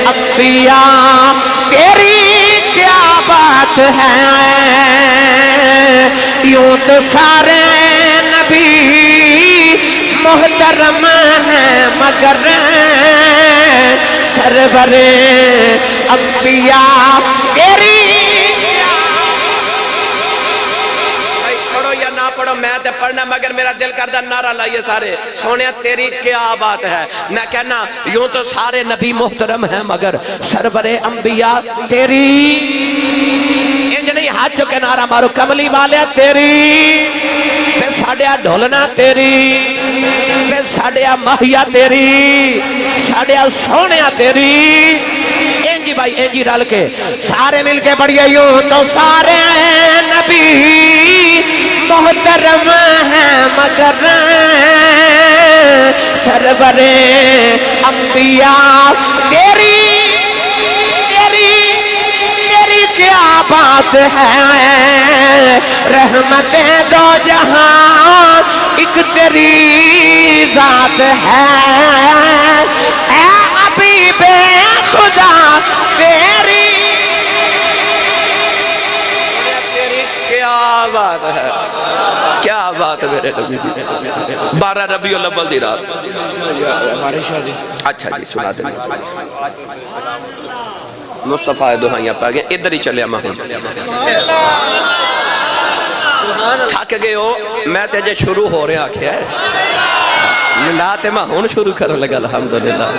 انبیاء تیری کیا بات ہے یوں تو سارے نبی محترم ہیں مگر سرور انبیاء تیری پڑھو یا نہ پڑھو میں تے پڑھنا مگر میرا دل کردہ نعرہ لائیے سارے سونے تیری کیا بات ہے میں کہنا یوں تو سارے نبی محترم ہیں مگر سرور انبیاء تیری انج نہیں ہاتھ چکے نعرہ مارو کملی والے تیری بے ساڑیا ڈھولنا تیری بے ساڑیا ماہیا تیری ساڑیا سونیا تیری انجی بھائی انجی رل کے سارے مل کے پڑھئے یوں تو سارے نبی محترم ہیں مگر سرور انبیاء تیری کیا بات ہے رحمت دو جہاں ایک تیری ذات ہے اے حبیب خدا تیری کیا بات ہے کیا بات ہے میرے نبی دی 12 ربیع الاول دی رات اچھا جی سنا دیں مصطفیٰ دہائیاں پہ گئے ادھر ہی چلے ہم تھک گئے ہو میں تجھے شروع ہو رہے آکھے ہے ملاتے میں ہون شروع کرنے لگا الحمدللہ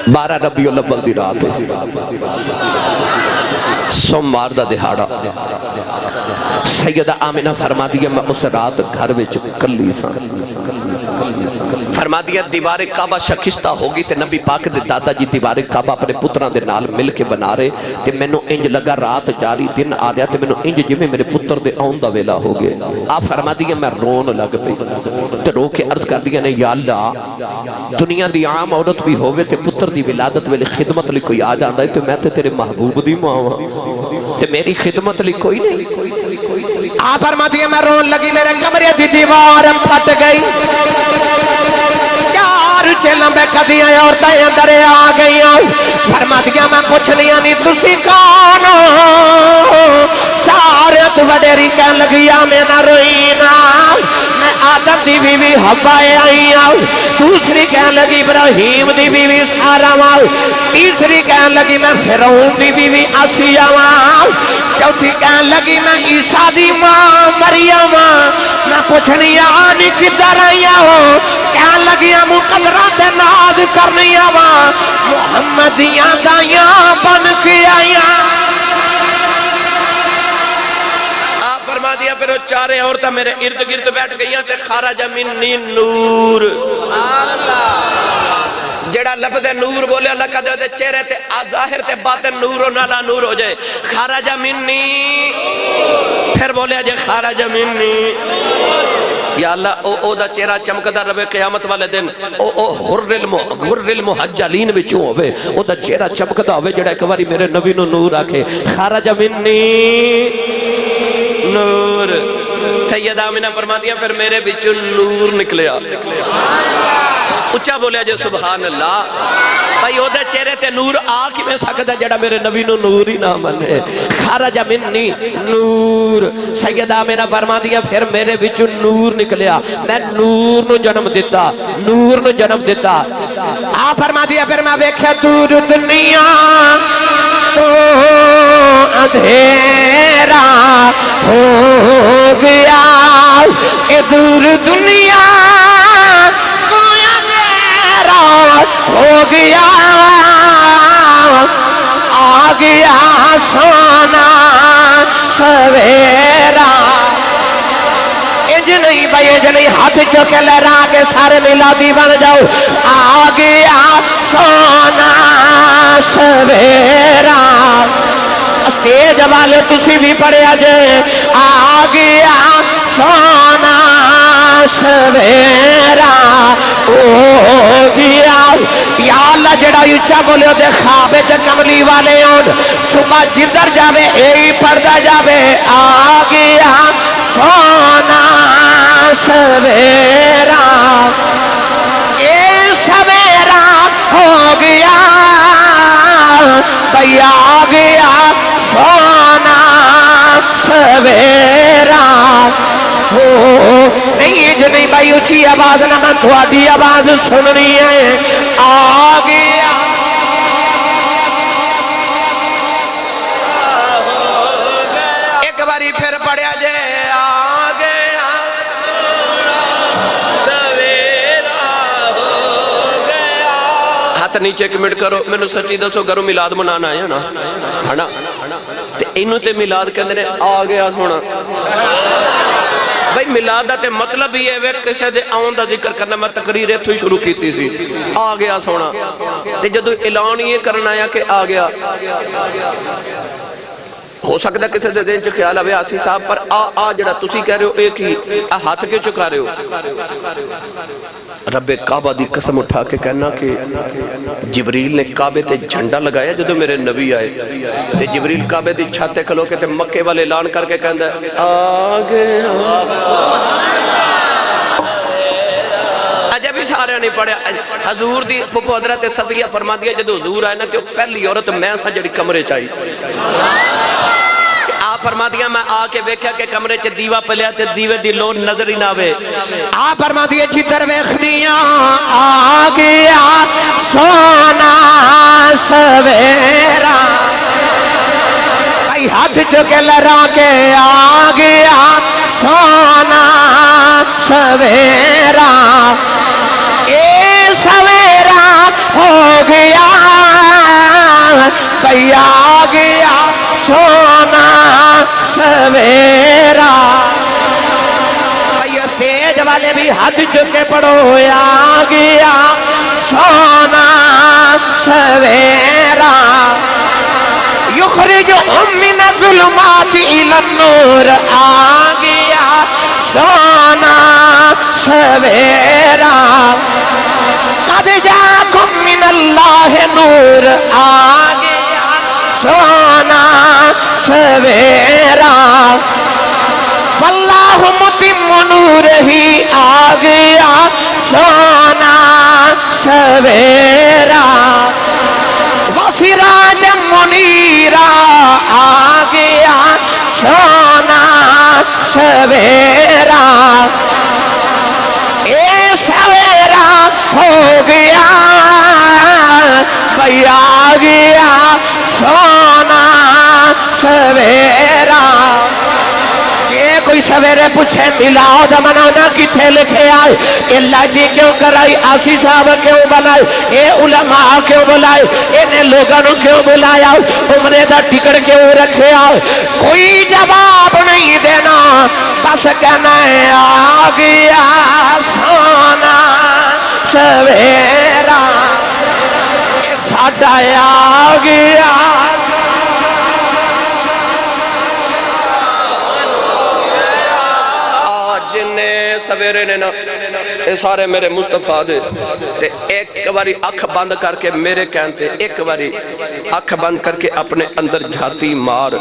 12 ربیع الاول دی رات سوموار دا دہاڑا سیدہ آمینہ فرما دیا میں اس رات گھر وچ کلی سا فرما دیا دیوار کعبہ شکستہ ہوگی تے نبی پاک دے دادا جی دیوار کعبہ اپنے پتران دے نال مل کے بنا رہے تے میں نو انج لگا رات جاری دن آ رہا تے میں نو انج جمیں میرے پتر دے آن دا ویلا ہو گئے آپ فرما دیا میں رون لگ پئی تے رو کے عرض کر دیا نے یا اللہ دنیا دی عام عورت بھی ہوئے تے پتر دی ولادت ویلے خدمت لی کوئی آ جاندہ ہے تو میں تے تیرے محبوب دی ماں تے میری خدمت لی کوئی نہیں آپ فرما دیا میں رون لگی میرے کمرے دی دیوار پھٹ گئی چار چلمبے کدیاں عورتیں اندر آ گئی فرما دیا میں کچھ نہیں تسی کون سارے تو وڈیری کہن لگی میں نہ روئینا میں آدم دی بیوی حوا آئی دوسری کہن لگی ابراہیم دی بیوی سارا تیسری کہن لگی میں فرعون دی بیوی آسیہ چوتھی کہن لگی میں عیسیٰ دی ماں مریم میں کچھ نہیں آنی کدھر آیا ہوں کہن لگی مقدرات ناز کرنی آواں محمدیاں دائیاں بن کے آیا فرما دیا پھر وہ چارے عورتیں میرے ارد گرد بیٹھ گئیاں تے خارج منی نور جڑا لفظ نور بولے اللہ کا دے چہرے تے ظاہر تے باطن نور و نالا نور ہو جائے خارج منی پھر بولے جے خارج منی یا اللہ او دا چہرہ چمکدہ ربے قیامت والے دن او غر المحجلین بچوں ہوئے او دا چہرہ چمکدہ ہوئے جڑا ایک باری میرے نبی نو نور آکھے خارج منی نور سیدہ آمینہ فرما دیا پھر میرے بچوں نور نکلیا اچھا بولیا جو سبحان اللہ بھائی او دے چہرے تے نور آ کی میں سکتا جڑا میرے نبی نو نور ہی نہ منے خارج منی نور سیدہ آمینہ فرما دیا پھر میرے بچوں نور نکلیا میں نور نو جنم دیتا نور نو جنم دیتا آپ فرما دیا پھر میں بیکھے دور دنیا تو اندھیرا ہو گیا کے دور دنیا کو اندھیرا ہو گیا آ گیا سونا سویرا انج نہیں بھائی انج نہیں ہاتھ چوکے لہرا کے سارے میلادی بن جاؤ آ گیا سونا سویرا اسٹیج والے تسی بھی پڑھیا جے آ گیا سونا سویرا ہو گیا یا اللہ جڑا اچھا بولے دے خواب وچ کملی والے ہون صبح جدھر جاوے اے پڑھدا جاوے آ گیا سونا سویرا اے سویرا ہو گیا بھئی آ گیا سونا سویرا ہو نہیں جو نہیں بھائی اچھی آواز نہ من تھوڑی آواز سننی ہے آ گیا ایک باری پھر پڑھیا جے آ گیا سویرا ہو گیا ہاتھ نیچے ایک منٹ کرو میں نے سچی دسو گھروں میلاد منانا ہے نا ہنا تے اینو تے میلاد کہندے نے آ گیا سونا بھائی میلاد تے مطلب ہی ہے کسے دے آن دا ذکر کرنا میں تقریر ایتھوں ہی شروع کیتی سی آ گیا سونا تے جدو اعلان یہ کرنا ہے کہ آ گیا ہو سکتا ہے کسی دے دین چ خیال آوے آسی صاحب پر آ جڑا تسی کہہ رہے ہو ایک ہی ہاتھ کیوں چکا رہے ہو رب کعبہ دی قسم اٹھا کے کہنا کہ جبریل نے کعبے تے جھنڈا لگایا جدو میرے نبی آئے تے جبریل کعبے دی چھاتے کھلو کے تے مکے والے اعلان کر کے کہندا ہے آ گیا اجے بھی سارے نہیں پڑھیا حضور دی پھپھو حضرت صفیہ فرماندی ہے جدو حضور آئے نا کہ پہلی عورت میں سا جڑی کمرے چاہی آپ فرما دیا میں آ کے بیکھیا کہ کمرے چے دیوا پلیا تے دیوے دی لو نظر ہی نہ آوے آپ فرما دیے جدھر ویکھنیاں آ گیا سونا سویرا بھائی ہاتھ چکے لہرا کے آ گیا سونا سویرا اے سویرا ہو گیا بھائی آ گیا سونا سویرا بھئی اسٹیج والے بھی ہاتھ چکے پڑھو آ گیا سونا سویرا یخرجہم من الظلمات الی النور آ گیا سونا سویرا قد جاکم من اللہ نور آ گیا سونا سویرا واللہ متم نورہی آ گیا سونا سویرا وسراج منیرا آ گیا سونا سویرا اے سویرا ہو گیا بھئی آ گیا سونا سویرا جے کوئی سویرے پوچھے میلاد منانا کتھے لکھے آئے یہ لاڈی کیوں کرائی آسی صاحب کیوں بنائے یہ علماء کیوں بلائے انہیں لوگوں کیوں بلایا عمرے دا ٹکٹ کیوں رکھے آئے کوئی جواب نہیں دینا بس کہنا ہے آ گیا سونا سویرا ساڈا آ گیا سویرے نے نا اے سارے میرے مصطفیٰ دے تے ایک باری اکھ بند کر کے میرے کہنتے ایک باری اکھ بند کر کے اپنے اندر جھاتی مار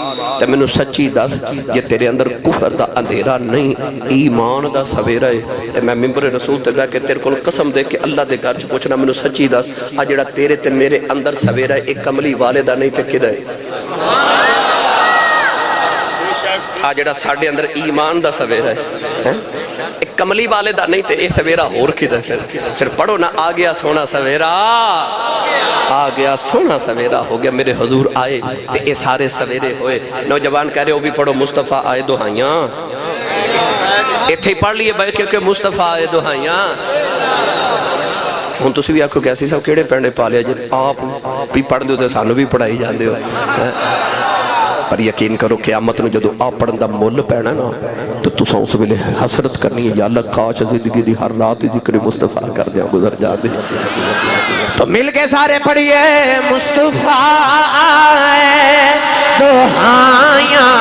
تے میں نو سچی دس یہ تیرے اندر کفر دا اندھیرا نہیں ایمان دا سویرہ ہے تے میں ممبر رسول تے بیٹھ کے تیرے کو قسم دے کے اللہ دے گھر چ پوچھنا میں نو سچی دس آ جڑا تیرے تے میرے اندر سویرہ ہے ایک کملی والدہ نہیں تے کدھر ہے آ جڑا ساڈے اندر ایمان دا سویرہ ہے ایک کملی والدہ نہیں تے اے سویرہ ہور کدھر پھر پڑھو نا آ گیا سونا سویرہ آ گیا سونا سویرہ ہو گیا میرے حضور آئے تے اے سارے سویرے ہوئے نوجوان کہہ رہے ہو بھی پڑھو مصطفیٰ آئے دہائیاں ਇੱਥੇ ਹੀ ਪੜ੍ਹ ਲਈਏ ਬੈ ਕੇ ਮੁਸਤਫਾ ਇਹ ਦੁਹਾਈਆਂ ਹੁਣ ਤੁਸੀਂ ਵੀ ਆਖੋ ਕਿ ਅਸੀਂ ਸਭ ਕਿਹੜੇ ਪਿੰਡੇ ਪਾ ਲਿਆ ਜੇ ਆਪ ਵੀ ਪੜ੍ਹਦੇ ਹੋ ਤੇ ਸਾਨੂੰ ਵੀ ਪੜ੍ਹਾਈ ਜਾਂਦੇ ਹੋ ਹੈਂ। ਪਰ ਯਕੀਨ ਕਰੋ ਕਿਆਮਤ ਨੂੰ ਜਦੋਂ ਆ ਪੜਨ ਦਾ ਮੁੱਲ ਪੈਣਾ ਨਾ ਤੇ ਤੁਸੀਂ ਉਸ ਵੇਲੇ ਹਸਰਤ ਕਰਨੀ ਹੈ ਯਾ ਅੱਲਾ ਕਾਸ਼ ਜ਼ਿੰਦਗੀ ਦੀ ਹਰ ਰਾਤ ਜ਼ਿਕਰ ਮੁਸਤਫਾ ਕਰਦਿਆਂ ਗੁਜ਼ਰ ਜਾਂਦੇ। تو مل کے سارے پڑھیے مصطفیٰ دہائیاں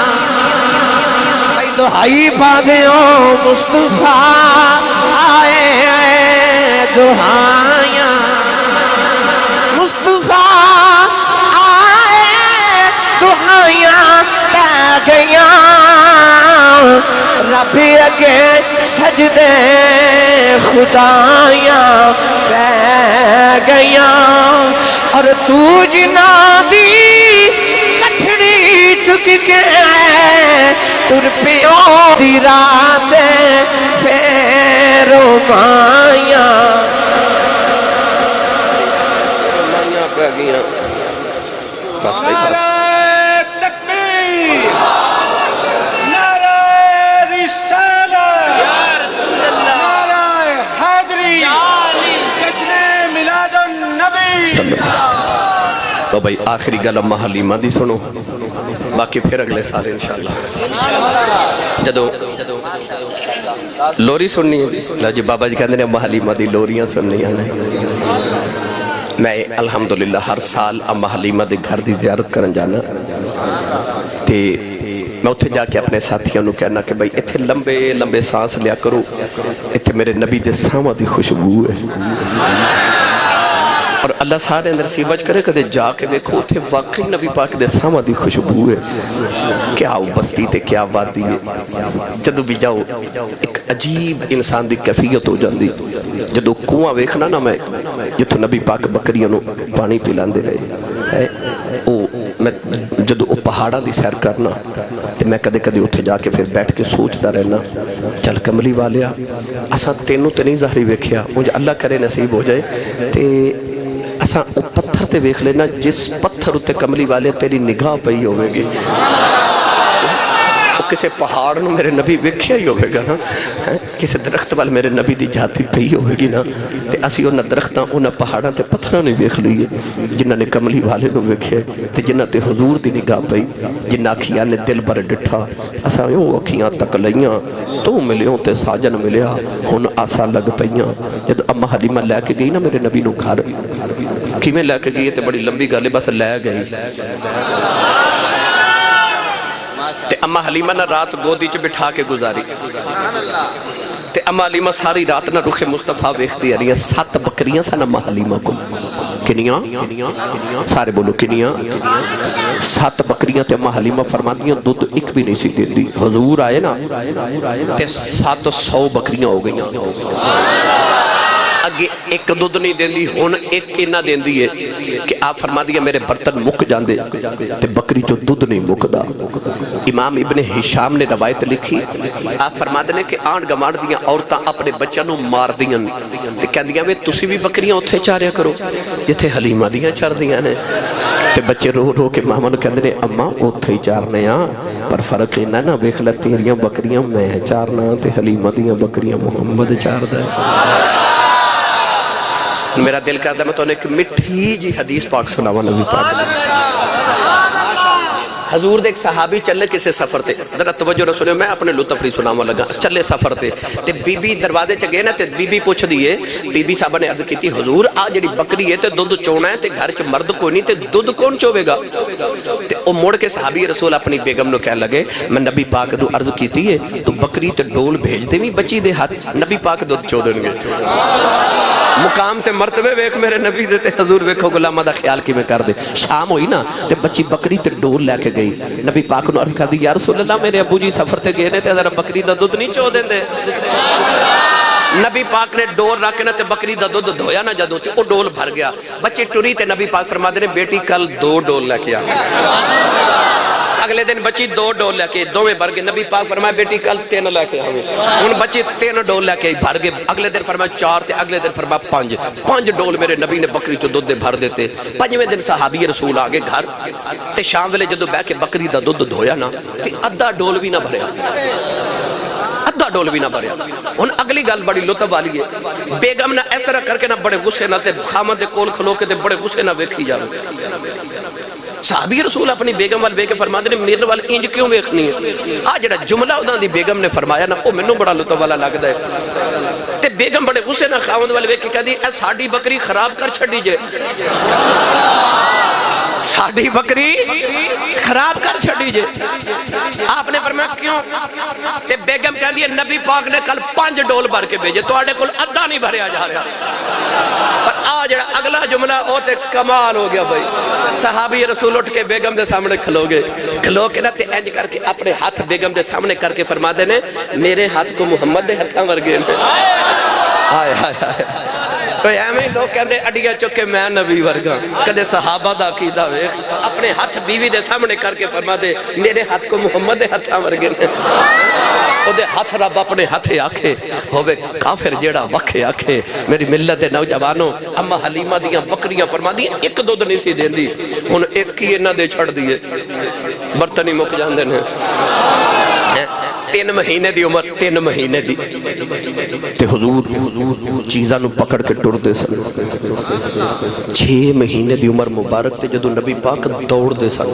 بھائی دہائی پا دیوں مصطفیٰ دہائیاں مصطفیٰ دہائیاں پہ گیاں رب اگے سجدے خدایاں پہ گیاں اور تو جنا دی کٹھڑی چک کے تر پیوں دی رات فیرو مائیاں پہ گیا بس بھائی بس تو بھائی آخری گل اماں حلیمہ دی سنو باقی پھر اگلے سال انشاءاللہ جدو لوری سننی ہے جی بابا جی کہتے ہیں اماں حلیمہ دی لوریاں سننی ہیں میں الحمدللہ ہر سال اماں حلیمہ دی گھر دی زیارت کرن جانا تے میں اتھے جا کے اپنے ساتھیوں نے کہنا کہ بھائی اتھے لمبے لمبے سانس لیا کرو اتھے میرے نبی دے سامہ دی خوشبو ہے اور اللہ سارے اندر سی بچ کرے کدے جا کے دیکھو تھے واقعی نبی پاک دے سامہ دی خوشبو ہے کیا بستی تے کیا وادی ہے جدو بھی جاؤ ایک عجیب انسان دی کیفیت ہو جاندی جدو کنواں ویکھنا نا میں جتو نبی پاک بکریوں نو پانی پلان دے رہے میں جدو پہاڑاں دی سیر کرنا تے میں کدے کدے اتھے جا کے پھر بیٹھ کے سوچتا رہنا چل کملی والیا اساں تینوں تے نہیں ظاہری ویکھیا مجھے اللہ کرے نصیب ہو جائے تے اساں پتھر تے ویکھ لینا جس پتھر اتے کملی والے تیری نگاہ پئی ہوئے گی کسے پہاڑ نو میرے نبی ویکھیا ہی ہوئے گا نا کسے درخت وال میرے نبی دی جاتی پئی ہوئے گی نا تے اسی انہا درختاں انہا پہاڑاں تے پتھراں نے ویکھ لیے جنہاں نے کملی والے نو ویکھیا تے جنہاں تے حضور دی نگاہ پئی جنہاں اکھیاں نے دل بر ڈٹھا اساں یوں اکھیاں تک لئیاں تو ملیوں تے ساجن ملیا ہن آسا لگ پئیاں جد اماں حلیمہ لے کے گئی نا میرے نبی نو گھر کی میں لے کے گئی تے بڑی لمبی گالے بس لے گئی تے اماں حلیمہ نہ رات گودی چ بٹھا کے گزاری تے اماں حلیمہ ساری رات نہ رخ مصطفیٰ ویکھ دی رہی ہیں 7 بکریاں سن اماں حلیمہ کو کنیاں سارے بولو کنیاں 7 بکریاں تے اماں حلیمہ فرما دیاں دودھ ایک بھی نہیں سی دے دی حضور آئے نا تے 700 بکریاں ہو گئیاں اگے ایک دودھ نہیں دین دی ہون ایک کینا دین دی ہے کہ آپ فرما دیا میرے برتن مک جاندے تے بکری جو دودھ نہیں مک دا امام ابن حشام نے روایت لکھی آپ فرما دینے کہ آنڈ گماڑ دیا عورتاں اپنے بچہ نو مار دیا تے کہہ دیا میں تسی بھی بکریاں اتھے چاریا کرو جتھے حلیمہ دیا چار دیا نے تے بچے رو رو کے ماما نو کہہ دینے اماں اتھے ہی چارنے ہاں پر فرق انہا نا بیخلا تیریاں بکریاں میں چارنا تے حلیمہ دیا بکریاں محمد چار دا میرا دل کرتا ہے میں تو انہیں ایک مٹھی جی حدیث پاک سناوا نبی پاک حضور دے ایک صحابی چلے کسے سفر تے ذرا توجہ نہ سنے میں اپنے لطفری سناوا لگا چلے سفر تے بی بی دروازے چ گئے نا تے بی بی پوچھ دیئے بی بی صاحبہ نے عرض کی حضور آ جڑی بکری ہے تے دودھ چونا ہے تے گھر چ مرد کوئی نہیں تے دودھ کون چوے گا تے او موڑ کے صحابی رسول اپنی بیگم نو کہہ لگے میں نبی پاک نو عرض کیتی ہے تو بکری تے ڈول بھیج دے بچی دے ہاتھ نبی پاک دودھ چو دیں گے مقام تے مرتبے ویکھ میرے نبی دے تے حضور ویکھو غلامہ دا خیال کی میں کر دے شام ہوئی نا تے بچی بکری تے ڈول لے کے گئی نبی پاک نو عرض کر دی یا رسول اللہ میرے ابو جی سفر تے گئے نے تے ذرا بکری دا دودھ نہیں چو دیں دے نبی پاک نے ڈول رکھ کے تے بکری دا دودھ دھویا نہ جدوں تے او ڈول بھر گیا بچے ٹری تے نبی پاک فرما دے بیٹی کل 2 ڈول لے کے آ اگلے دن بچی 2 ڈول لے کے 2 میں بھر گئے نبی پاک فرمایا بیٹی کل 3 لے کے آوے ان بچی 3 ڈول لے کے بھر گئے اگلے دن فرمایا 4 تے اگلے دن فرمایا 5 ڈول میرے نبی نے بکری تو دودھ بھر دیتے 5ویں دن صحابی رسول آگے گھر تے شام ویلے جدو بیٹھ کے بکری دا دودھ دھویا نا تے ادھا ڈول بھی نہ بھریا ڈول بھی نہ بھریا ہن اگلی گل بڑی لطف والی ہے بیگم نہ اس طرح کر کے نہ بڑے غصے نہ تے خامد دے کول کھلو کے تے بڑے غصے نہ ویکھی جاوے صحابی رسول اپنی بیگم وال ویکھ کے فرماتے نے میرے وال انج کیوں ویکھنی ہے جڑا جملہ انہاں دی بیگم نے فرمایا نا او مینوں بڑا لطف والا لگدا ہے تے بیگم بڑے غصے نہ خاوند وال ویکھ کے کہندی اے ساڈی بکری خراب کر چھڈی جے ساڈی بکری خراب کر چھڈی جے آپ نے فرمایا کیوں تے بیگم کہندی ہے نبی پاک نے کل 5 ڈول بھر کے بھیجے تواڈے کول ادھا نہیں بھریا جا رہا پر جڑا اگلا جملہ او تے کمال ہو گیا بھائی صحابی رسول اٹھ کے بیگم دے سامنے کھلو کے نا تے انج کر کے اپنے ہاتھ بیگم دے سامنے کر کے فرما دے نے میرے ہاتھ کو محمد دے ہتھاں ورگے نے ہائے ہائے ہائے کوئی ایویں لوگ کہندے اڈیاں چکے میں نبی ورگا کدے صحابہ دا عقیدہ ویکھ اپنے ہاتھ بیوی دے سامنے کر کے فرما دے میرے ہاتھ کو محمد دے ہتھاں ورگے نے او دے ہاتھ رب اپنے ہاتھے آکھے ہوے کافر جیڑا وکھے آکھے میری ملت دے نوجوانوں اما حلیمہ دیاں بکریاں فرما دی ایک دودھ نہیں سی دیندی ہن ایک ہی انہاں دے چھڑ دیے برتن ہی مک جاندے نے 3 مہینے دی عمر 3 مہینے دی تے حضور چیزاں نو پکڑ کے ٹر دے سن 6 مہینے دی عمر مبارک تے جدو نبی پاک دوڑ دے سن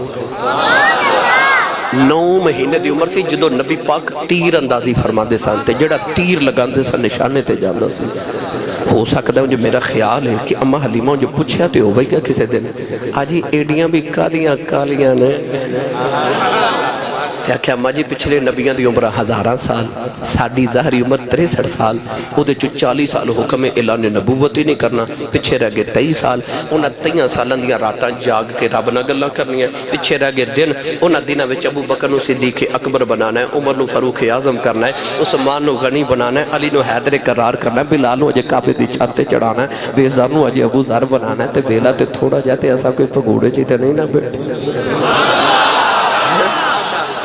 9 مہینے دی عمر سی جدو نبی پاک تیر اندازی فرما دے سن تے جڑا تیر لگان دے سن نشانے تے جاندہ سی ہو سکتا ہے جو میرا خیال ہے کہ اما حلیمہ جو پوچھیا تے ہو بھائی کیا کسے دن آجی ایڈیاں بھی کالیاں کالیاں نے کیا اماں جی پچھلے نبیان دی عمر 1000 سال ساڑی ظاہری عمر 63 سال او دے 40 سال حکم اعلان نبوت ہی نہیں کرنا پچھے رہ گئے 23 سال انہاں 23 سالوں دیاں راتاں جاگ کے رب نہ گلاں کرنی ہے پچھے رہ گئے دن انہاں دنوں وچ ابو بکر نو صدیق اکبر بنانا ہے عمر نو فاروق اعظم کرنا ہے عثمان نو غنی بنانا ہے علی نو حیدر قرار کرنا ہے بلال نو اجے کعبے دی چھت تے چڑھانا ہے بیزار نو اجے ابو ذر بنانا ہے تے ویلا تے تھوڑا جاتے ایسا کوئی پگوڑے چیتے نہیں نہ بیٹھے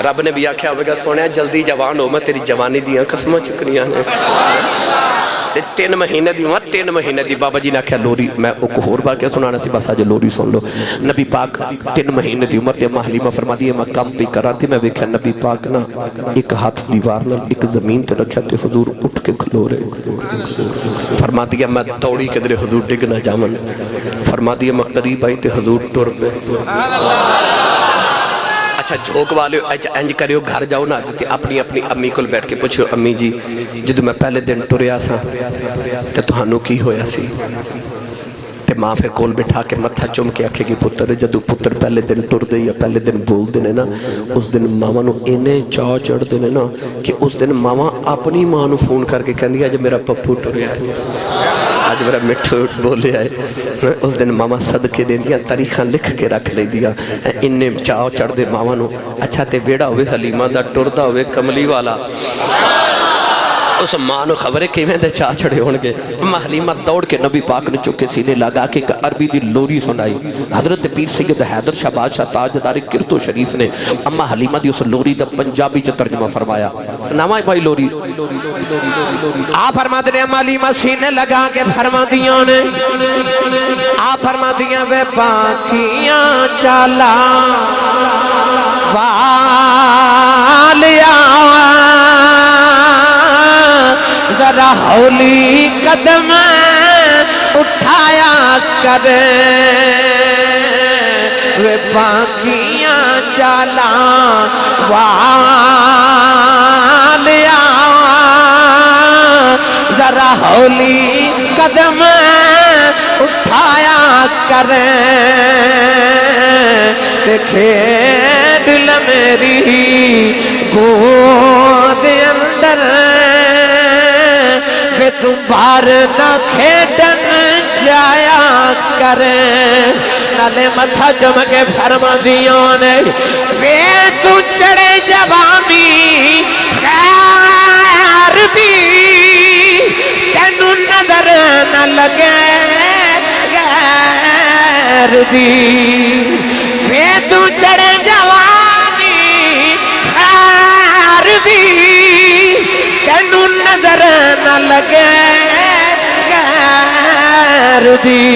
رب نے بھی آکھیا ہوئے گا سونے جلدی جوان ہو میں تیری جوانی دیاں قسمہ چکنیاں نے 3 مہینے دی عمر 3 مہینے دی بابا جی نے آکھیا لوری میں ایک اور واقعہ سنانا سی بس آج لوری سن لو نبی پاک 3 مہینے دی عمر تے اما حلیمہ فرما دی میں کام پی کران تھی میں ویکھیا نبی پاک نا ایک ہاتھ دیوار نال ایک زمین تے رکھیا تے حضور اٹھ کے کھلو رہے فرما دیا میں توڑی کے درے حضور ڈگ نہ جامن فرما دیا میں قریب آئی تے حضور ٹر پہ اچھا جھوک والے انج کریو گھر جاؤ نا اپنی امی کو بیٹھ کے پوچھو امی جی جدو میں پہلے دن ٹریا سا تے تہانوں کی ہویا سی تے ماں پھر کول بٹھا کے متھا چوم کے آکھے گی پتر جدو پتر پہلے دن ٹر دے یا پہلے دن بول دینے نا اس دن ماما نو انہیں چاہ چڑھ دینے نا کہ اس دن ماما اپنی ماں نو فون کر کے کہن دیا جب میرا پپو ٹریا ہے آج میرا مٹھو بولے آئے اس دن ماما صدقے دیں دیا تاریخاں لکھ کے رکھ لے دیا انہیں چاہ چڑھ دے ماما نو اچھا تے بیڑا ہوئے حلیمہ دا ٹردہ ہوئے کملی والا اس ماں نو خبریں کیویں دے چاہ چڑھے ہونگے اما حلیمہ دوڑ کے نبی پاک نے چکے سینے لگا کے عربی دی لوری سنائی حضرت پیر سید حیدر شاہ بادشاہ تاجدار کرتو شریف نے اما حلیمہ دی اس لوری دا پنجابی چا ترجمہ فرمایا نامہ بھائی لوری آپ فرما دیں اما حلیمہ سینے لگا کے فرما دیاں نے آپ فرما دیاں وے باقیاں چالا والیا ذرا ہولی قدم اٹھایا کریں وہ باقیاں چالا والیا ذرا ہولی قدم اٹھایا کریں کھیڈ میری گود اندر کہ تم بار نہ کھیڈن جایا کریں نالے متھا جم کے فرما دیوں نے وے تو چڑے جوانی خیر بھی تینو نظر نہ لگے غیر دی وے تو چڑے جوانی خیر بھی تینو نظر نہ لگے غیر دی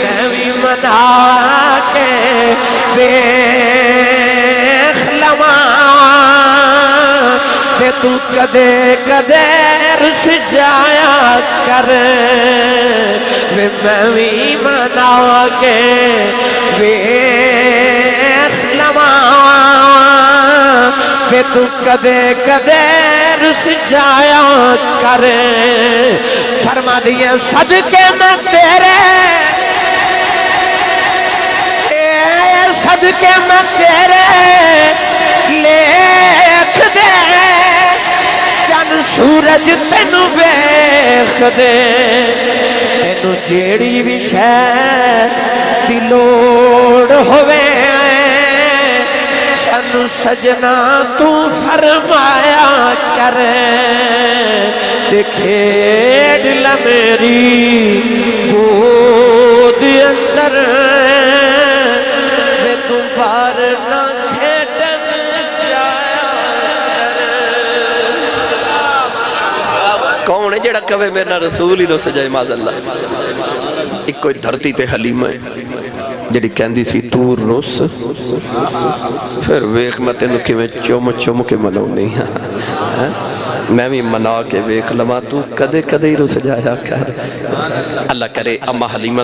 نوی منا کے دیکھ لما پہ تو کدے کدے رس جایا کر وے میں بھی منا کے ویکھ لواں پہ تو کدے کدے رس جایا کر فرما دیا صدقے میں تیرے صدقے میں تیرے لیکھ دے چند سورج تینو ویکھ دے تینو جیڑی بھی شے دی لوڑ ہوئے سانو سجنا تو فرمایا کر کھیڈ لا میری گود اندر میں تو بار نہ کھیڈن جایا کون ہے جڑا کہے میرے نال رسول ہی رس جائے معاذ اللہ ایک کوئی دھرتی تے حلیمہ ہے جڑی کہندی سی تو رس پھر ویکھ میں تینوں کیویں چوم چوم کے مناونی ہاں میں بھی منا کے ویکھ لواں تو کدے کدے ہی رس جایا کر اللہ کرے اما حلیمہ